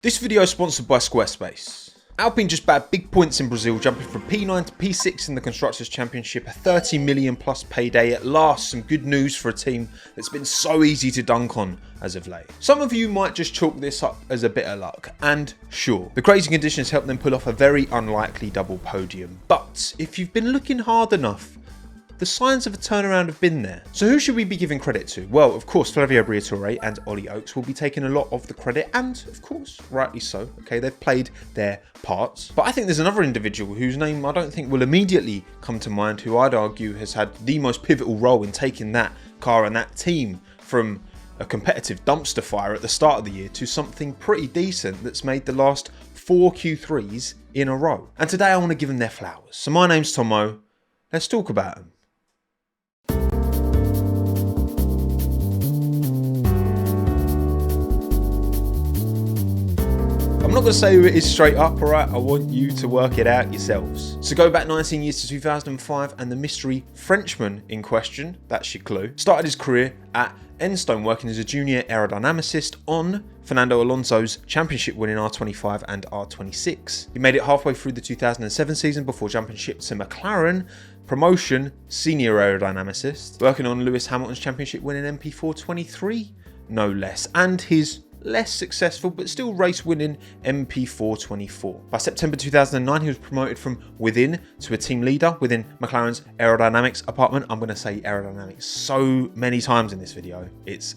This video is sponsored by Squarespace. Alpine just bagged big points in Brazil, jumping from P9 to P6 in the Constructors' Championship, a 30 million plus payday at last. Some good news for a team that's been so easy to dunk on as of late. Some of you might just chalk this up as a bit of luck, and sure, the crazy conditions helped them pull off a very unlikely double podium. But if you've been looking hard enough, the signs of a turnaround have been there. So who should we be giving credit to? Well, of course, Flavio Briatore and Oli Oakes will be taking a lot of the credit, and of course, rightly so. Okay, they've played their parts. But I think there's another individual whose name I don't think will immediately come to mind, who I'd argue has had the most pivotal role in taking that car and that team from a competitive dumpster fire at the start of the year to something pretty decent that's made the last 4 Q3s in a row. And today I want to give them their flowers. So my name's Tommo. Let's talk about them. I'm not going to say who it is straight up, alright? I want you to work it out yourselves. So go back 19 years to 2005 and the mystery Frenchman in question, that's your clue, started his career at Enstone working as a junior aerodynamicist on Fernando Alonso's championship winning R25 and R26. He made it halfway through the 2007 season before jumping ship to McLaren, promotion senior aerodynamicist, working on Lewis Hamilton's championship winning MP423, no less, and his less successful but still race winning MP424. By September 2009 he was promoted from within to a team leader within McLaren's aerodynamics department. I'm going to say aerodynamics so many times in this video, it's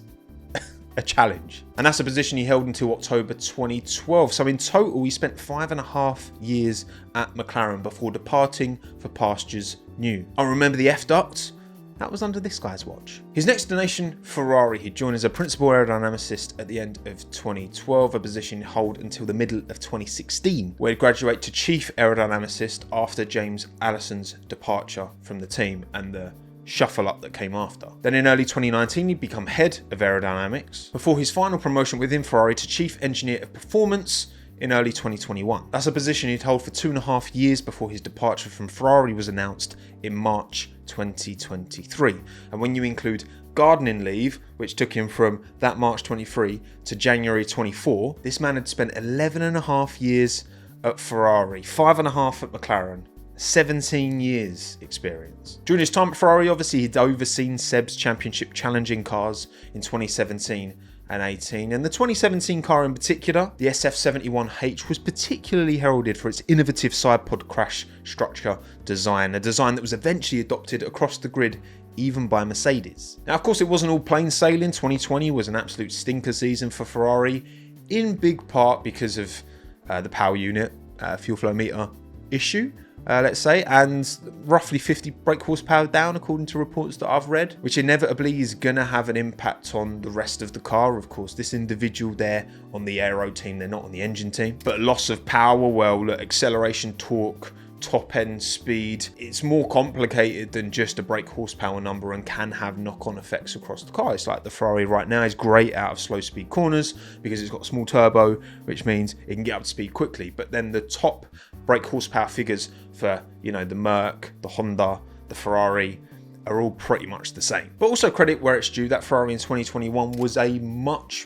a challenge. And that's a position he held until October 2012. So in total he spent 5.5 years at McLaren before departing for pastures new. I remember the F-duct. That was under this guy's watch. His next destination, Ferrari. He joined as a principal aerodynamicist at the end of 2012, a position he held until the middle of 2016, where he'd graduate to chief aerodynamicist after James Allison's departure from the team and the shuffle up that came after. Then in early 2019 he'd become head of aerodynamics before his final promotion within Ferrari to chief engineer of performance in early 2021. That's a position he'd hold for 2.5 years before his departure from Ferrari was announced in March 2023. And when you include gardening leave, which took him from that March 23 to January 24, this man had spent 11.5 years at Ferrari, 5.5 at McLaren, 17 years experience. During his time at Ferrari, obviously he'd overseen Seb's championship challenging cars in 2017 and 18, and the 2017 car in particular, the SF71H, was particularly heralded for its innovative side pod crash structure design, a design that was eventually adopted across the grid even by Mercedes. Now of course it wasn't all plain sailing. 2020 was an absolute stinker season for Ferrari, in big part because of the power unit fuel flow meter issue, let's say, and roughly 50 brake horsepower down according to reports that I've read, which inevitably is going to have an impact on the rest of the car. Of course, this individual there on the aero team, they're not on the engine team, but loss of power, well, look, acceleration, torque, top end speed, it's more complicated than just a brake horsepower number and can have knock-on effects across the car. It's like the Ferrari right now is great out of slow speed corners because it's got a small turbo, which means it can get up to speed quickly, but then the top brake horsepower figures for, you know, the Merc, the Honda, the Ferrari are all pretty much the same. But also credit where it's due, that Ferrari in 2021 was a much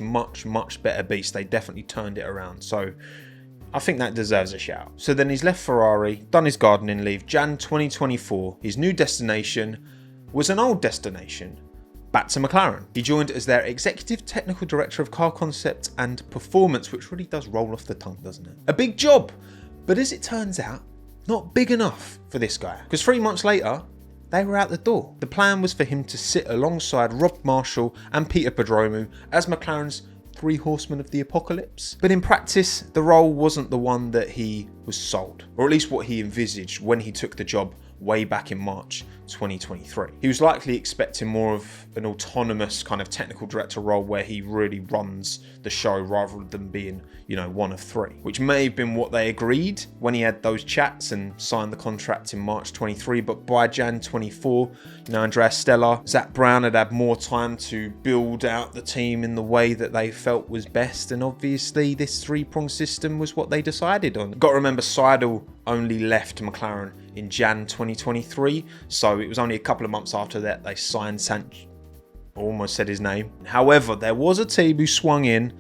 better beast. They definitely turned it around, so I think that deserves a shout. So then he's left Ferrari, done his gardening leave, Jan 2024. His new destination was an old destination, back to McLaren. He joined as their Executive Technical Director of Car Concept and Performance, which really does roll off the tongue, doesn't it? A big job, but as it turns out, not big enough for this guy, because 3 months later, they were out the door. The plan was for him to sit alongside Rob Marshall and Peter Prodromou as McLaren's 3 horsemen of the apocalypse. But in practice, the role wasn't the one that he was sold, or at least what he envisaged when he took the job way back in March 2023. He was likely expecting more of an autonomous kind of technical director role where he really runs the show rather than being, you know, one of 3, which may have been what they agreed when he had those chats and signed the contract in March 23. But by Jan 24, you know, Andrea Stella, Zach Brown had more time to build out the team in the way that they felt was best, and obviously this 3-prong system was what they decided on. Got to remember, Seidel only left McLaren in Jan 2023, so it was only a couple of months after that they signed almost said his name. However, there was a team who swung in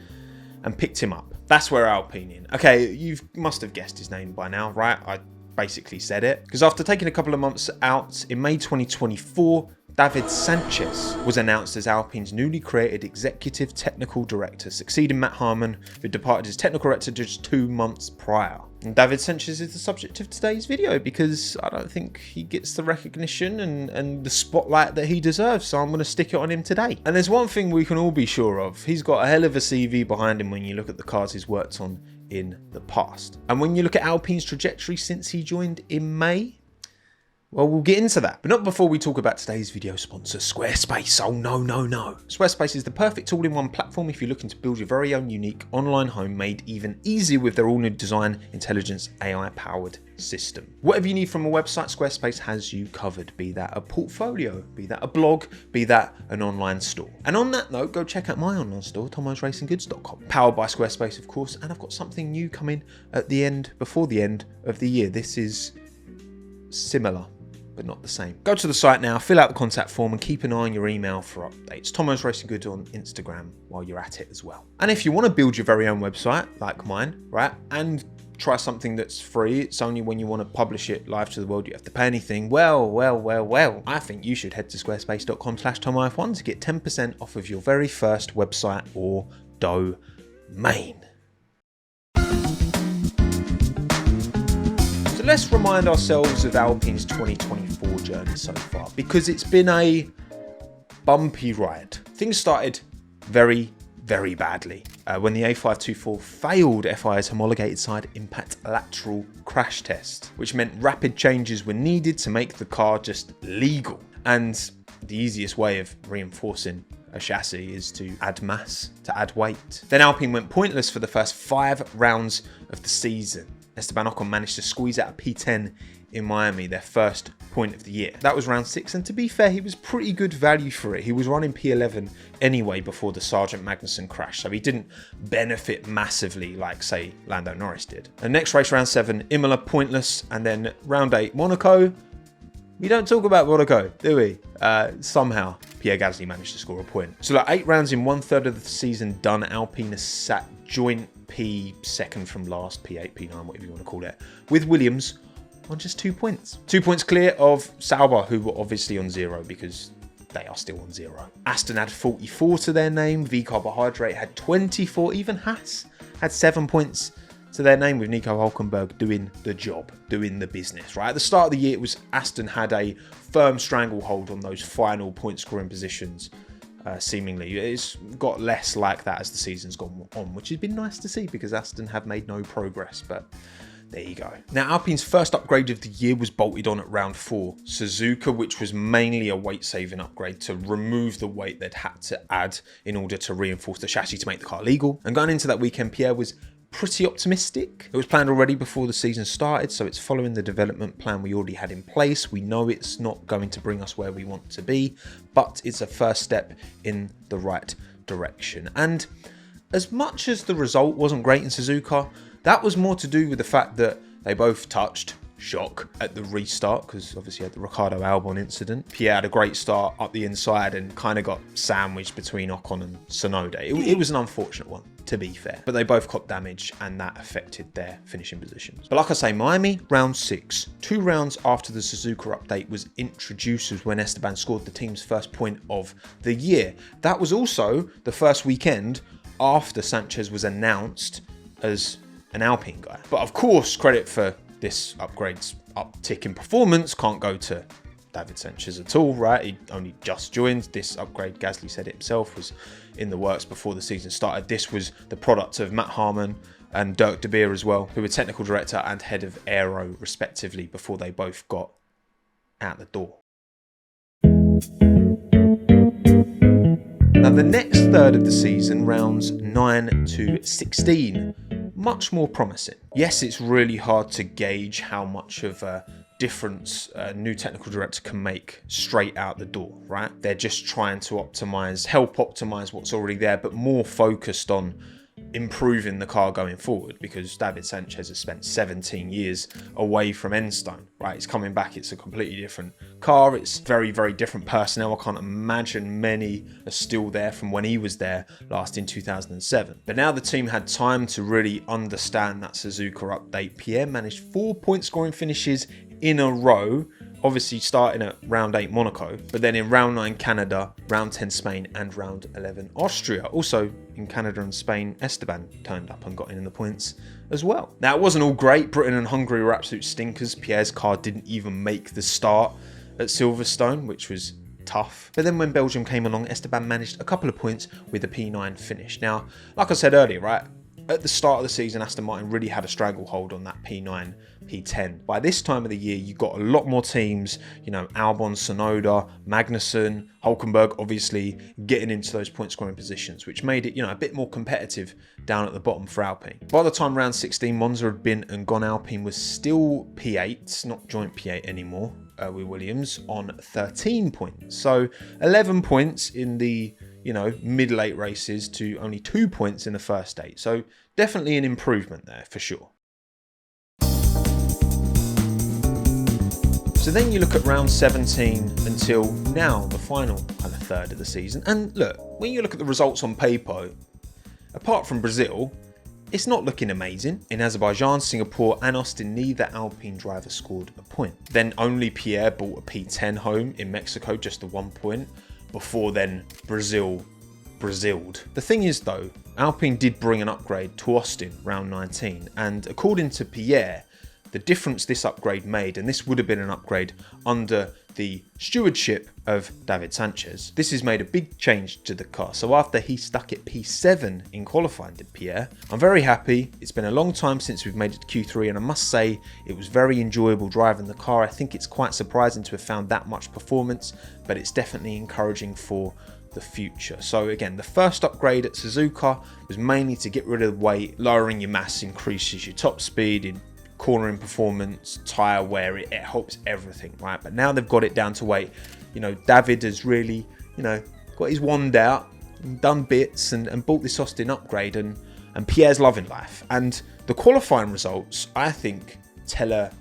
and picked him up. That's where Alpine in. Okay, you must have guessed his name by now, right? I basically said it. Because after taking a couple of months out, in May 2024, David Sanchez was announced as Alpine's newly created Executive Technical Director, succeeding Matt Harmon, who departed as Technical Director just 2 months prior. And David Sanchez is the subject of today's video because I don't think he gets the recognition and the spotlight that he deserves, so I'm going to stick it on him today. And there's one thing we can all be sure of. He's got a hell of a CV behind him when you look at the cars he's worked on in the past. And when you look at Alpine's trajectory since he joined in May, well, we'll get into that. But not before we talk about today's video sponsor, Squarespace. Oh, no. Squarespace is the perfect all-in-one platform if you're looking to build your very own unique online home made even easier with their all-new design, intelligence, AI-powered system. Whatever you need from a website, Squarespace has you covered. Be that a portfolio, be that a blog, be that an online store. And on that note, go check out my online store, TOMMO'SRacingGoods.com. Powered by Squarespace, of course, and I've got something new coming before the end of the year. This is similar, but not the same. Go to the site now, fill out the contact form, and keep an eye on your email for updates. Tommos Racing Goods on Instagram while you're at it as well. And if you want to build your very own website, like mine, right, and try something that's free, it's only when you want to publish it live to the world you have to pay anything, well, I think you should head to squarespace.com/TommoF1 to get 10% off of your very first website or domain. Let's remind ourselves of Alpine's 2024 journey so far, because it's been a bumpy ride. Things started very badly when the A524 failed FIA's homologated side impact lateral crash test, which meant rapid changes were needed to make the car just legal. And the easiest way of reinforcing a chassis is to add mass, to add weight. Then Alpine went pointless for the first 5 rounds of the season. Esteban Ocon managed to squeeze out a P10 in Miami, their first point of the year. That was round 6, and to be fair, he was pretty good value for it. He was running P11 anyway before the Sargent Magnussen crash, so he didn't benefit massively like, say, Lando Norris did. The next race, round 7, Imola, pointless, and then round 8, Monaco. We don't talk about Monaco, do we? Somehow, Pierre Gasly managed to score a point. So like 8 rounds in 1/3 of the season done, Alpine has sat joint P, second from last, P8, P9, whatever you want to call it, with Williams on just 2 points. 2 points clear of Sauber, who were obviously on 0 because they are still on 0. Aston had 44 to their name, V Carbohydrate had 24, even Haas had 7 points to their name, with Nico Hülkenberg doing the job, doing the business, right? At the start of the year, it was Aston had a firm stranglehold on those final point scoring positions. Seemingly, it's got less like that as the season's gone on, which has been nice to see because Aston have made no progress, but there you go. Now, Alpine's first upgrade of the year was bolted on at round 4, Suzuka, which was mainly a weight-saving upgrade to remove the weight they'd had to add in order to reinforce the chassis to make the car legal. And going into that weekend, Pierre was pretty optimistic. It was planned already before the season started, so it's following the development plan we already had in place. We know it's not going to bring us where we want to be, but it's a first step in the right direction. And as much as the result wasn't great in Suzuka, that was more to do with the fact that they both touched shock at the restart, because obviously had the Ricardo Albon incident. Pierre had a great start up the inside and kind of got sandwiched between Ocon and Tsunoda. It was an unfortunate one, to be fair, but they both caught damage and that affected their finishing positions. But like I say, Miami, round 6, 2 rounds after the Suzuka update was introduced, was when Esteban scored the team's first point of the year. That was also the first weekend after Sanchez was announced as an Alpine guy. But of course, credit for this upgrade's uptick in performance can't go to David Sanchez at all, right? He only just joined. This upgrade, Gasly said it himself, was in the works before the season started. This was the product of Matt Harmon and Dirk de Beer as well, who were technical director and head of aero respectively before they both got out the door. Now the next third of the season, rounds 9 to 16, much more promising. Yes, it's really hard to gauge how much of a difference a new technical director can make straight out the door, right? They're just trying to help optimize what's already there, but more focused on improving the car going forward, because David Sanchez has spent 17 years away from Enstone, right? He's coming back. It's a completely different car. It's very, very different personnel. I can't imagine many are still there from when he was there last in 2007. But now the team had time to really understand that Suzuka update. Pierre managed 4 point scoring finishes in a row, obviously starting at round 8 Monaco, but then in round 9 Canada, round 10 Spain, and round 11 Austria. Also in Canada and Spain, Esteban turned up and got in the points as well. Now, it wasn't all great. Britain and Hungary were absolute stinkers. Pierre's car didn't even make the start at Silverstone, which was tough. But then when Belgium came along, Esteban managed a couple of points with a P9 finish. Now, like I said earlier, right, at the start of the season, Aston Martin really had a stranglehold on that P9, P10. By this time of the year, you got a lot more teams, you know, Albon, Sonoda, Magnussen, Hulkenberg, obviously getting into those point scoring positions, which made it, you know, a bit more competitive down at the bottom for Alpine. By the time round 16 Monza had been and gone, Alpine was still P8, not joint P8 anymore, with Williams on 13 points. So 11 points in the, you know, mid-late races to only 2 points in the first 8. So definitely an improvement there for sure. So then you look at round 17 until now, the final kind of third of the season. And look, when you look at the results on paper, apart from Brazil, it's not looking amazing. In Azerbaijan, Singapore and Austin, neither Alpine driver scored a point. Then only Pierre brought a P10 home in Mexico, just the 1 point, before then Braziled. The thing is though, Alpine did bring an upgrade to Austin round 19, and according to Pierre, the difference this upgrade made, and this would have been an upgrade under the stewardship of David Sanchez, this has made a big change to the car. So after he stuck at P7 in qualifying, did Pierre, I'm very happy. It's been a long time since we've made it to Q3, and I must say it was very enjoyable driving the car. I think it's quite surprising to have found that much performance, but it's definitely encouraging for the future. So again, the first upgrade at Suzuka was mainly to get rid of the weight. Lowering your mass increases your top speed, in cornering performance, tyre wear, it helps everything, right? But now they've got it down to weight. You know, David has really, you know, got his wand out, done bits and bought this Austin upgrade, and Pierre's loving life. And the qualifying results, I think, tell a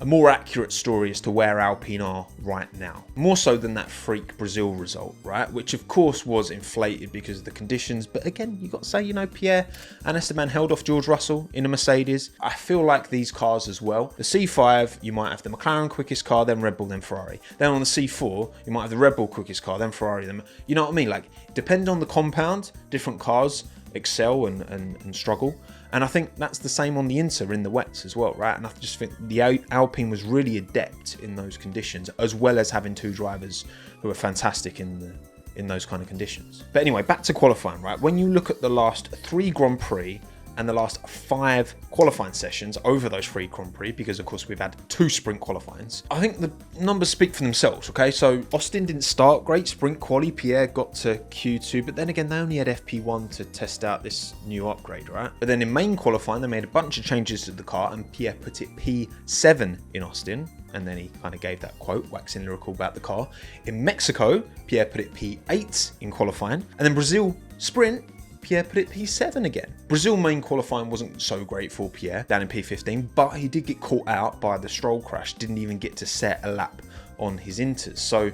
more accurate story as to where Alpine are right now. More so than that freak Brazil result, right? Which of course was inflated because of the conditions. But again, you got to say, you know, Pierre and Esteban held off George Russell in a Mercedes. I feel like these cars as well. The C5, you might have the McLaren quickest car, then Red Bull, then Ferrari. Then on the C4, you might have the Red Bull quickest car, then Ferrari, then, you know what I mean? Like, depending on the compound, different cars excel and struggle. And I think that's the same on the Inter in the wets as well, right? And I just think the Alpine was really adept in those conditions, as well as having two drivers who are fantastic in those kind of conditions. But anyway, back to qualifying, right? When you look at the last 3 Grand Prix and the last 5 qualifying sessions over those 3 Grand Prix, because of course we've had 2 sprint qualifyings, I think the numbers speak for themselves, okay? So Austin didn't start great, sprint quali, Pierre got to Q2, but then again, they only had FP1 to test out this new upgrade, right? But then in main qualifying, they made a bunch of changes to the car, and Pierre put it P7 in Austin, and then he kind of gave that quote, waxing lyrical about the car. In Mexico, Pierre put it P8 in qualifying, and then Brazil sprint, Pierre put it P7 again. Brazil main qualifying wasn't so great for Pierre, down in P15, but he did get caught out by the Stroll crash, didn't even get to set a lap on his Inters. So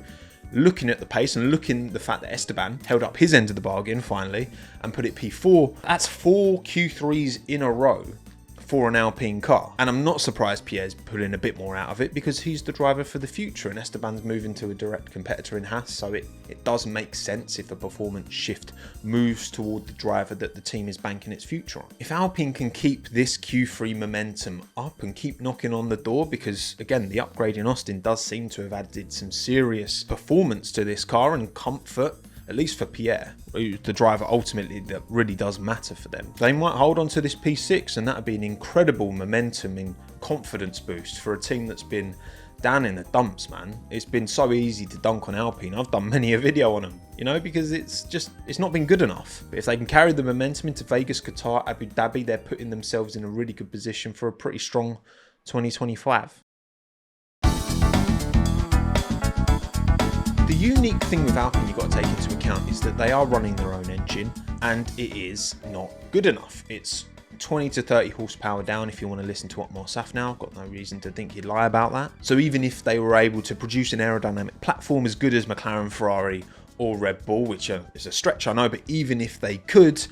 looking at the pace and looking at the fact that Esteban held up his end of the bargain finally and put it P4, that's 4 Q3s in a row for an Alpine car. And I'm not surprised Pierre's pulling a bit more out of it, because he's the driver for the future and Esteban's moving to a direct competitor in Haas, so it does make sense if a performance shift moves toward the driver that the team is banking its future on. If Alpine can keep this Q3 momentum up and keep knocking on the door, because again, the upgrade in Austin does seem to have added some serious performance to this car and comfort, at least for Pierre, who's the driver ultimately that really does matter for them. They might hold on to this P6, and that would be an incredible momentum and confidence boost for a team that's been down in the dumps, man. It's been so easy to dunk on Alpine. I've done many a video on them, you know, because it's not been good enough. But if they can carry the momentum into Vegas, Qatar, Abu Dhabi, they're putting themselves in a really good position for a pretty strong 2025. The unique thing with Alpine you've got to take into account is that they are running their own engine and it is not good enough. It's 20 to 30 horsepower down if you want to listen to what TOMMO'S now. I've got no reason to think he'd lie about that. So even if they were able to produce an aerodynamic platform as good as McLaren, Ferrari or Red Bull, which is a stretch I know, but even if they could,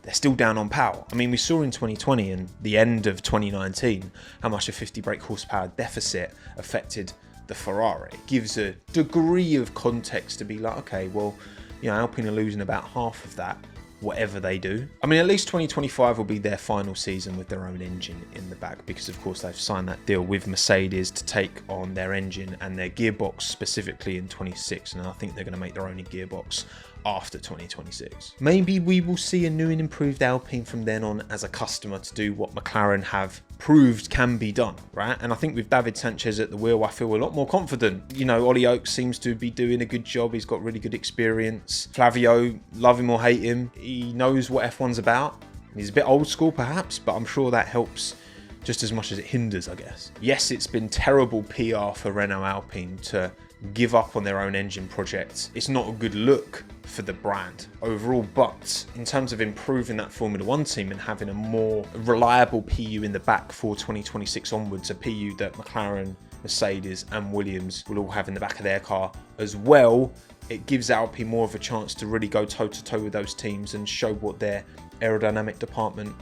they're still down on power. I mean, we saw in 2020 and the end of 2019 how much a 50 brake horsepower deficit affected the Ferrari. It gives a degree of context to be like, okay, well, you know, Alpine are losing about half of that, whatever they do. I mean, at least 2025 will be their final season with their own engine in the bag, because of course they've signed that deal with Mercedes to take on their engine and their gearbox specifically in 26, and I think they're going to make their own gearbox after 2026. Maybe we will see a new and improved Alpine from then on as a customer to do what McLaren have proved can be done, right? And I think with David Sanchez at the wheel, I feel a lot more confident. You know, Oli Oakes seems to be doing a good job. He's got really good experience. Flavio, love him or hate him, he knows what F1's about. He's a bit old school perhaps, but I'm sure that helps just as much as it hinders, I guess. Yes, it's been terrible PR for Renault Alpine to give up on their own engine project. It's not a good look for the brand overall, but in terms of improving that Formula One team and having a more reliable PU in the back for 2026 onwards, a PU that McLaren, Mercedes and Williams will all have in the back of their car as well, it gives Alpine more of a chance to really go toe to toe with those teams and show what their aerodynamic department,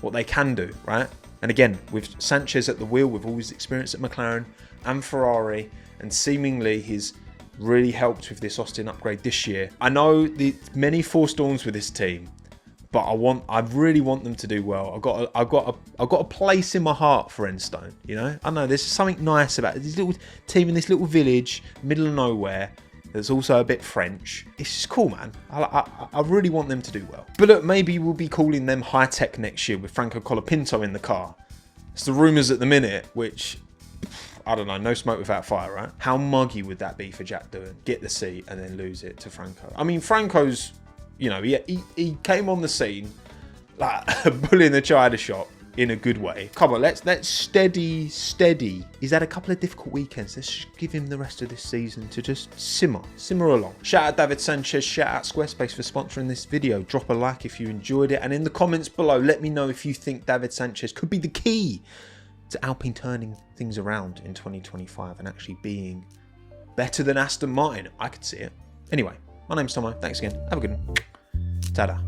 what they can do, right? And again, with Sanchez at the wheel, with all his experience at McLaren and Ferrari, and seemingly he's really helped with this Austin upgrade this year. I know the many forced dawns with this team, but I really want them to do well. I've got a place in my heart for Enstone. You know, I know there's something nice about this little team in this little village, middle of nowhere. That's also a bit French. It's just cool, man. I really want them to do well. But look, maybe we'll be calling them high tech next year with Franco Colapinto in the car. It's the rumours at the minute, which, I don't know, no smoke without fire, right? How muggy would that be for Jack Doohan? Get the seat and then lose it to Franco. I mean, Franco's, you know, he came on the scene like a bull in the china shop in a good way. Come on, let's steady. He's had a couple of difficult weekends. Let's just give him the rest of this season to just simmer along. Shout out David Sanchez, shout out Squarespace for sponsoring this video. Drop a like if you enjoyed it, and in the comments below, let me know if you think David Sanchez could be the key to Alpine turning things around in 2025 and actually being better than Aston Martin. I could see it. Anyway, my name's Tomo. Thanks again. Have a good one. Ta-da.